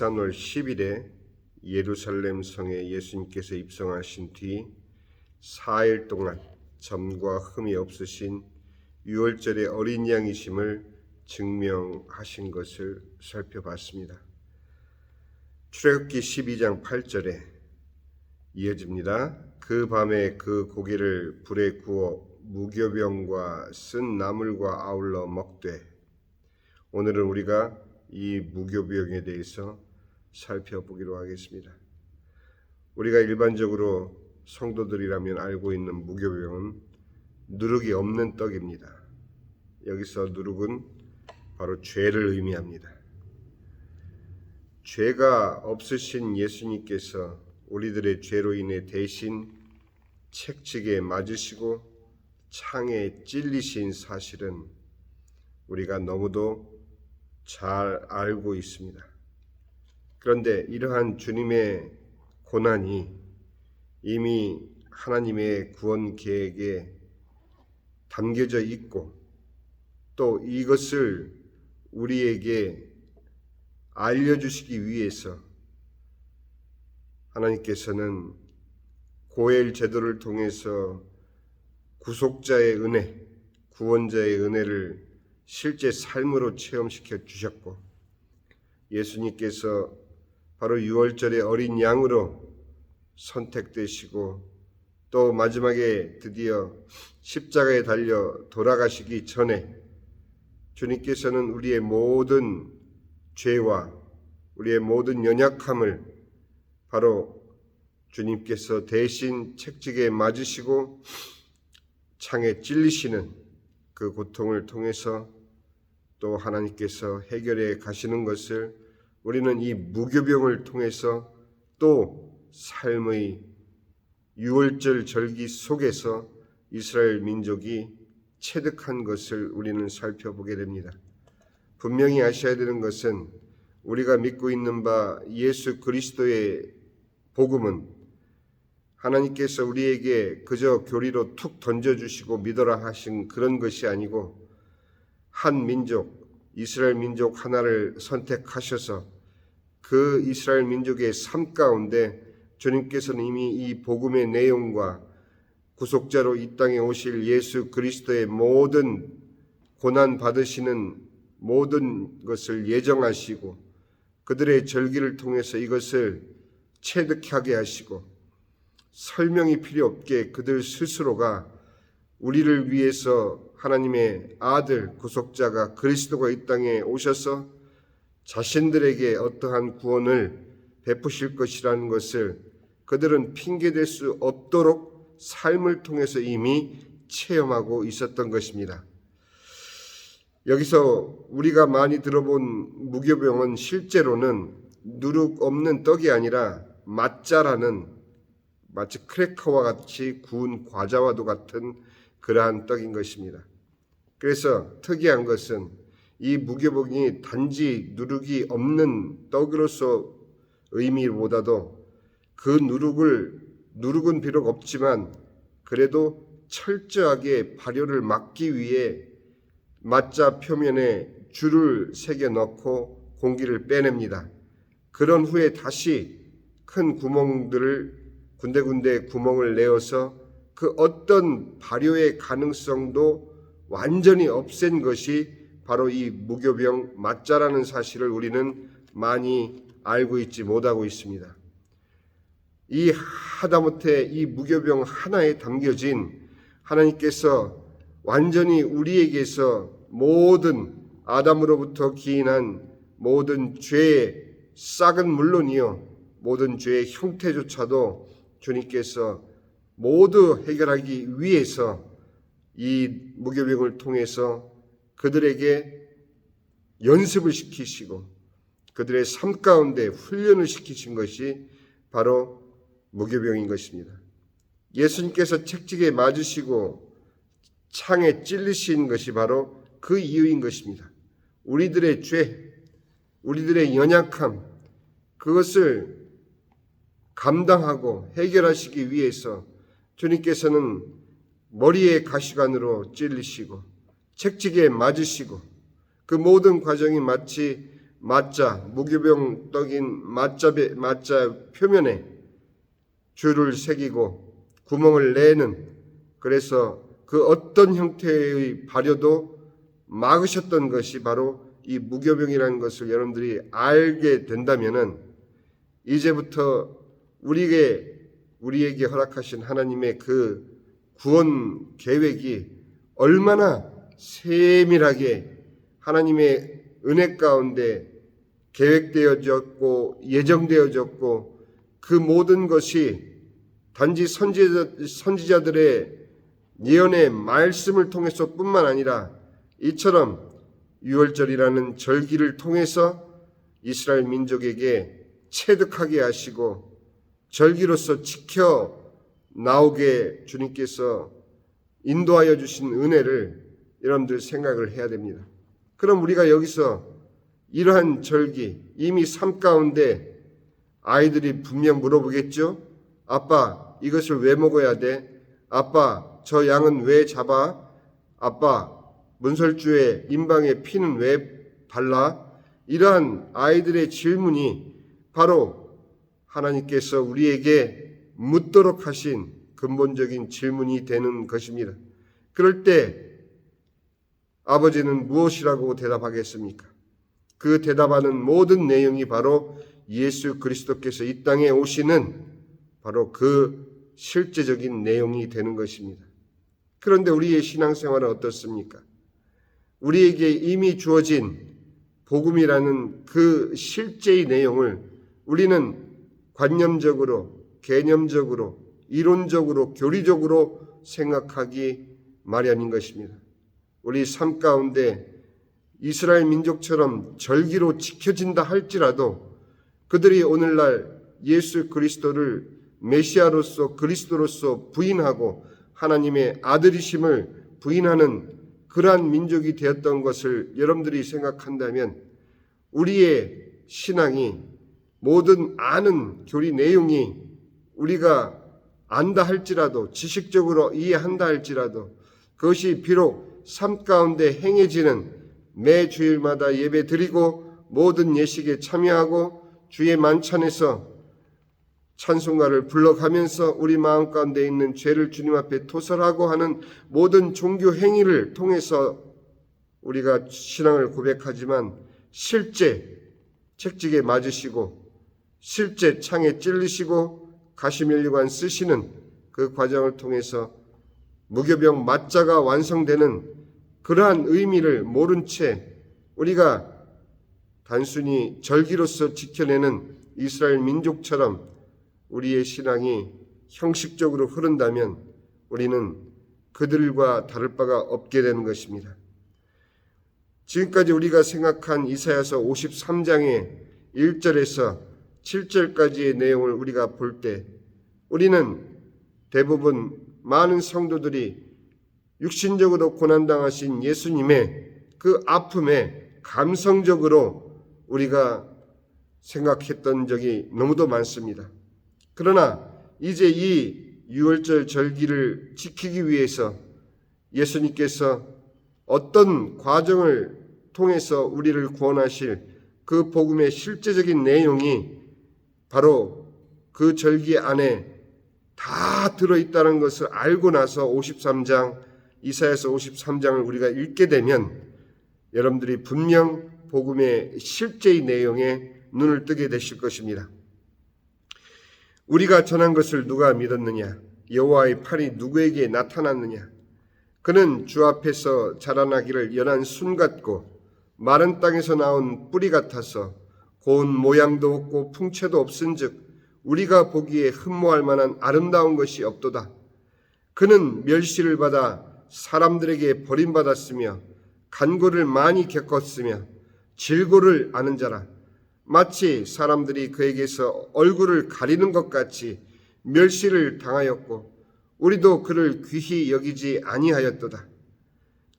니산월 10일에 예루살렘 성에 예수님께서 입성하신 뒤 4일 동안 점과 흠이 없으신 유월절의 어린 양이심을 증명하신 것을 살펴봤습니다. 출애굽기 12장 8절에 이어집니다. 그 밤에 그 고기를 불에 구워 무교병과 쓴 나물과 아울러 먹되. 오늘은 우리가 이 무교병에 대해서 살펴보기로 하겠습니다. 우리가 일반적으로 성도들이라면 알고 있는 무교병은 누룩이 없는 떡입니다. 여기서 누룩은 바로 죄를 의미합니다. 죄가 없으신 예수님께서 우리들의 죄로 인해 대신 채찍에 맞으시고 창에 찔리신 사실은 우리가 너무도 잘 알고 있습니다. 그런데 이러한 주님의 고난이 이미 하나님의 구원 계획에 담겨져 있고 또 이것을 우리에게 알려주시기 위해서 하나님께서는 고엘 제도를 통해서 구속자의 은혜, 구원자의 은혜를 실제 삶으로 체험시켜 주셨고 예수님께서 바로 유월절의 어린 양으로 선택되시고 또 마지막에 드디어 십자가에 달려 돌아가시기 전에 주님께서는 우리의 모든 죄와 우리의 모든 연약함을 바로 주님께서 대신 채찍에 맞으시고 창에 찔리시는 그 고통을 통해서 또 하나님께서 해결해 가시는 것을 우리는 이 무교병을 통해서 또 삶의 유월절 절기 속에서 이스라엘 민족이 체득한 것을 우리는 살펴보게 됩니다. 분명히 아셔야 되는 것은 우리가 믿고 있는 바 예수 그리스도의 복음은 하나님께서 우리에게 그저 교리로 툭 던져주시고 믿어라 하신 그런 것이 아니고 한 민족, 이스라엘 민족 하나를 선택하셔서 그 이스라엘 민족의 삶 가운데 주님께서는 이미 이 복음의 내용과 구속자로 이 땅에 오실 예수 그리스도의 모든 고난 받으시는 모든 것을 예정하시고 그들의 절기를 통해서 이것을 체득하게 하시고 설명이 필요 없게 그들 스스로가 우리를 위해서 하나님의 아들 구속자가 그리스도가 이 땅에 오셔서 자신들에게 어떠한 구원을 베푸실 것이라는 것을 그들은 핑계댈 수 없도록 삶을 통해서 이미 체험하고 있었던 것입니다. 여기서 우리가 많이 들어본 무교병은 실제로는 누룩 없는 떡이 아니라 마짜라는 마치 크래커와 같이 구운 과자와도 같은 그러한 떡인 것입니다. 그래서 특이한 것은 이 무교병이 단지 누룩이 없는 떡으로서 의미보다도 그 누룩은 비록 없지만 그래도 철저하게 발효를 막기 위해 마짜 표면에 줄을 새겨 넣고 공기를 빼냅니다. 그런 후에 다시 큰 구멍들을 군데군데 구멍을 내어서 그 어떤 발효의 가능성도 완전히 없앤 것이 바로 이 무교병 마짜라는 사실을 우리는 많이 알고 있지 못하고 있습니다. 이 하다못해 이 무교병 하나에 담겨진 하나님께서 완전히 우리에게서 모든 아담으로부터 기인한 모든 죄의 싹은 물론이요 모든 죄의 형태조차도 주님께서 모두 해결하기 위해서 이 무교병을 통해서 그들에게 연습을 시키시고 그들의 삶 가운데 훈련을 시키신 것이 바로 무교병인 것입니다. 예수님께서 채찍에 맞으시고 창에 찔리신 것이 바로 그 이유인 것입니다. 우리들의 죄, 우리들의 연약함, 그것을 감당하고 해결하시기 위해서 주님께서는 머리에 가시관으로 찔리시고 채찍에 맞으시고 그 모든 과정이 마치 무교병 떡인 맞자 표면에 줄을 새기고 구멍을 내는, 그래서 그 어떤 형태의 발효도 막으셨던 것이 바로 이 무교병이라는 것을 여러분들이 알게 된다면은 이제부터 우리에게 허락하신 하나님의 그 구원 계획이 얼마나 세밀하게 하나님의 은혜 가운데 계획되어졌고 예정되어졌고, 그 모든 것이 단지 선지자들의 예언의 말씀을 통해서 뿐만 아니라 이처럼 유월절이라는 절기를 통해서 이스라엘 민족에게 체득하게 하시고 절기로서 지켜 나오게 주님께서 인도하여 주신 은혜를 여러분들 생각을 해야 됩니다. 그럼 우리가 여기서 이러한 절기, 이미 삶 가운데 아이들이 분명 물어보겠죠? 아빠, 이것을 왜 먹어야 돼? 아빠, 저 양은 왜 잡아? 아빠, 문설주에 임방에 피는 왜 발라? 이러한 아이들의 질문이 바로 하나님께서 우리에게 묻도록 하신 근본적인 질문이 되는 것입니다. 그럴 때 아버지는 무엇이라고 대답하겠습니까? 그 대답하는 모든 내용이 바로 예수 그리스도께서 이 땅에 오시는 바로 그 실제적인 내용이 되는 것입니다. 그런데 우리의 신앙생활은 어떻습니까? 우리에게 이미 주어진 복음이라는 그 실제의 내용을 우리는 관념적으로, 개념적으로, 이론적으로, 교리적으로 생각하기 마련인 것입니다. 우리 삶 가운데 이스라엘 민족처럼 절기로 지켜진다 할지라도 그들이 오늘날 예수 그리스도를 메시아로서 그리스도로서 부인하고 하나님의 아들이심을 부인하는 그러한 민족이 되었던 것을 여러분들이 생각한다면 우리의 신앙이 모든 아는 교리 내용이 우리가 안다 할지라도 지식적으로 이해한다 할지라도 그것이 비록 삶 가운데 행해지는 매 주일마다 예배 드리고 모든 예식에 참여하고 주의 만찬에서 찬송가를 불러가면서 우리 마음 가운데 있는 죄를 주님 앞에 토설하고 하는 모든 종교 행위를 통해서 우리가 신앙을 고백하지만 실제 책직에 맞으시고 실제 창에 찔리시고 가시면류관 쓰시는 그 과정을 통해서 무교병 맞자가 완성되는 그러한 의미를 모른 채 우리가 단순히 절기로서 지켜내는 이스라엘 민족처럼 우리의 신앙이 형식적으로 흐른다면 우리는 그들과 다를 바가 없게 되는 것입니다. 지금까지 우리가 생각한 이사야서 53장의 1절에서 7절까지의 내용을 우리가 볼 때 우리는 대부분 많은 성도들이 육신적으로 고난당하신 예수님의 그 아픔에 감성적으로 우리가 생각했던 적이 너무도 많습니다. 그러나 이제 이 유월절 절기를 지키기 위해서 예수님께서 어떤 과정을 통해서 우리를 구원하실 그 복음의 실제적인 내용이 바로 그 절기 안에 다 들어있다는 것을 알고 나서 53장, 이사야서 53장을 우리가 읽게 되면 여러분들이 분명 복음의 실제의 내용에 눈을 뜨게 되실 것입니다. 우리가 전한 것을 누가 믿었느냐? 여호와의 팔이 누구에게 나타났느냐? 그는 주 앞에서 자라나기를 연한 순 같고 마른 땅에서 나온 뿌리 같아서 고운 모양도 없고 풍채도 없은즉 우리가 보기에 흠모할 만한 아름다운 것이 없도다. 그는 멸시를 받아 사람들에게 버림받았으며 간고를 많이 겪었으며 질고를 아는 자라. 마치 사람들이 그에게서 얼굴을 가리는 것 같이 멸시를 당하였고 우리도 그를 귀히 여기지 아니하였도다.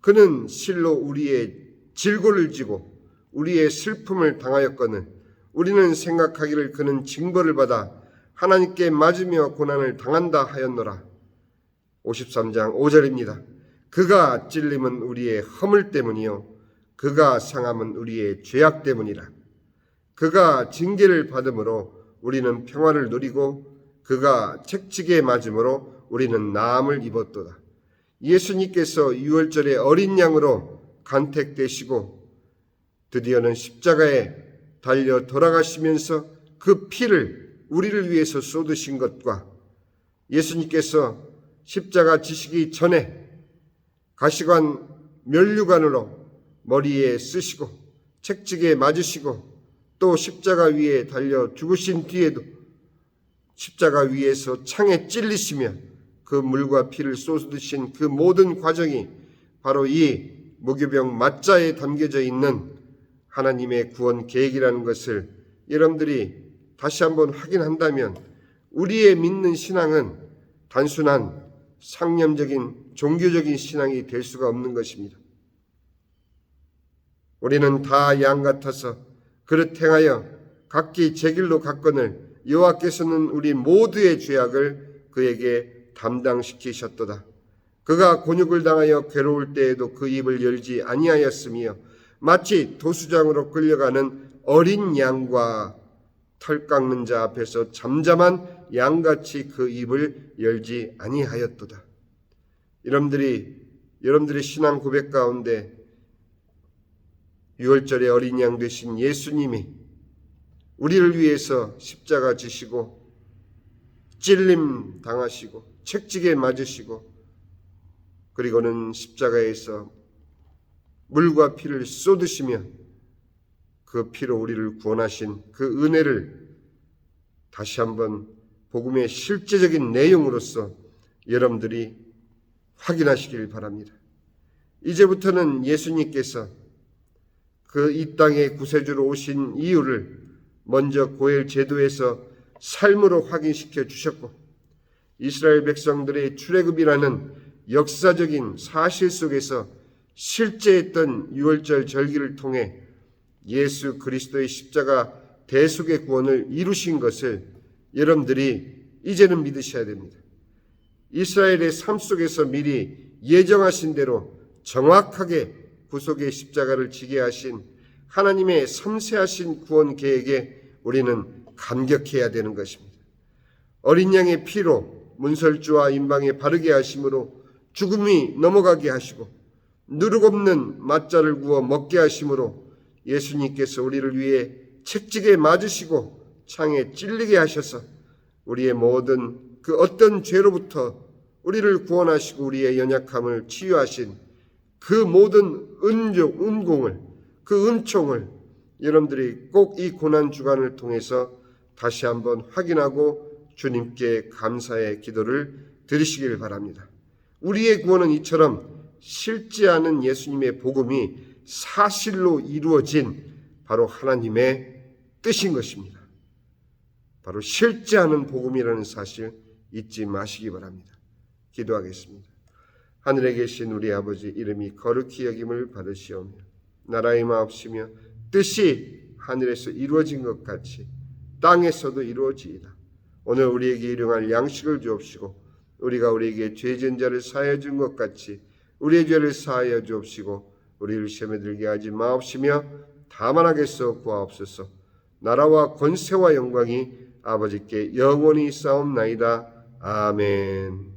그는 실로 우리의 질고를 지고 우리의 슬픔을 당하였거늘 우리는 생각하기를 그는 징벌을 받아 하나님께 맞으며 고난을 당한다 하였노라. 53장 5절입니다. 그가 찔림은 우리의 허물 때문이요 그가 상함은 우리의 죄악 때문이라. 그가 징계를 받음으로 우리는 평화를 누리고 그가 책찍에 맞음으로 우리는 나음을 입었도다. 예수님께서 유월절에 어린 양으로 간택되시고 드디어는 십자가에 달려 돌아가시면서 그 피를 우리를 위해서 쏟으신 것과 예수님께서 십자가 지시기 전에 가시관 면류관으로 머리에 쓰시고 책찍에 맞으시고 또 십자가 위에 달려 죽으신 뒤에도 십자가 위에서 창에 찔리시며 그 물과 피를 쏟으신 그 모든 과정이 바로 이 무교병 맞자에 담겨져 있는 하나님의 구원 계획이라는 것을 여러분들이 다시 한번 확인한다면 우리의 믿는 신앙은 단순한 상념적인 종교적인 신앙이 될 수가 없는 것입니다. 우리는 다 양 같아서 그릇 행하여 각기 제 길로 갔거늘 여호와께서는 우리 모두의 죄악을 그에게 담당시키셨도다. 그가 곤욕을 당하여 괴로울 때에도 그 입을 열지 아니하였으며 마치 도수장으로 끌려가는 어린 양과 털 깎는 자 앞에서 잠잠한 양같이 그 입을 열지 아니하였도다. 여러분들의 신앙 고백 가운데 유월절의 어린 양 되신 예수님이 우리를 위해서 십자가 지시고 찔림 당하시고 책찍에 맞으시고 그리고는 십자가에서 물과 피를 쏟으시며 그 피로 우리를 구원하신 그 은혜를 다시 한번 복음의 실제적인 내용으로서 여러분들이 확인하시길 바랍니다. 이제부터는 예수님께서 그 이 땅에 구세주로 오신 이유를 먼저 고엘 제도에서 삶으로 확인시켜 주셨고 이스라엘 백성들의 출애굽이라는 역사적인 사실 속에서 실제했던 유월절 절기를 통해 예수 그리스도의 십자가 대속의 구원을 이루신 것을 여러분들이 이제는 믿으셔야 됩니다. 이스라엘의 삶 속에서 미리 예정하신 대로 정확하게 구속의 십자가를 지게 하신 하나님의 섬세하신 구원 계획에 우리는 감격해야 되는 것입니다. 어린 양의 피로 문설주와 임방에 바르게 하심으로 죽음이 넘어가게 하시고 누룩없는 맞자를 구워 먹게 하심으로 예수님께서 우리를 위해 책찍에 맞으시고 창에 찔리게 하셔서 우리의 모든 그 어떤 죄로부터 우리를 구원하시고 우리의 연약함을 치유하신 그 모든 은공을 그 은총을 여러분들이 꼭 이 고난 주간을 통해서 다시 한번 확인하고 주님께 감사의 기도를 드리시길 바랍니다. 우리의 구원은 이처럼 실제하는 예수님의 복음이 사실로 이루어진 바로 하나님의 뜻인 것입니다. 바로 실제하는 복음이라는 사실 잊지 마시기 바랍니다. 기도하겠습니다. 하늘에 계신 우리 아버지 이름이 거룩히 여김을 받으시오며 나라의 마옵시며 뜻이 하늘에서 이루어진 것 같이 땅에서도 이루어지이다. 오늘 우리에게 일용할 양식을 주옵시고 우리가 우리에게 죄진 자를 사하여 준 것 같이 우리의 죄를 사하여 주옵시고 우리를 시험에 들게 하지 마옵시며 다만 하게서 구하옵소서. 나라와 권세와 영광이 아버지께 영원히 싸움나이다. 아멘.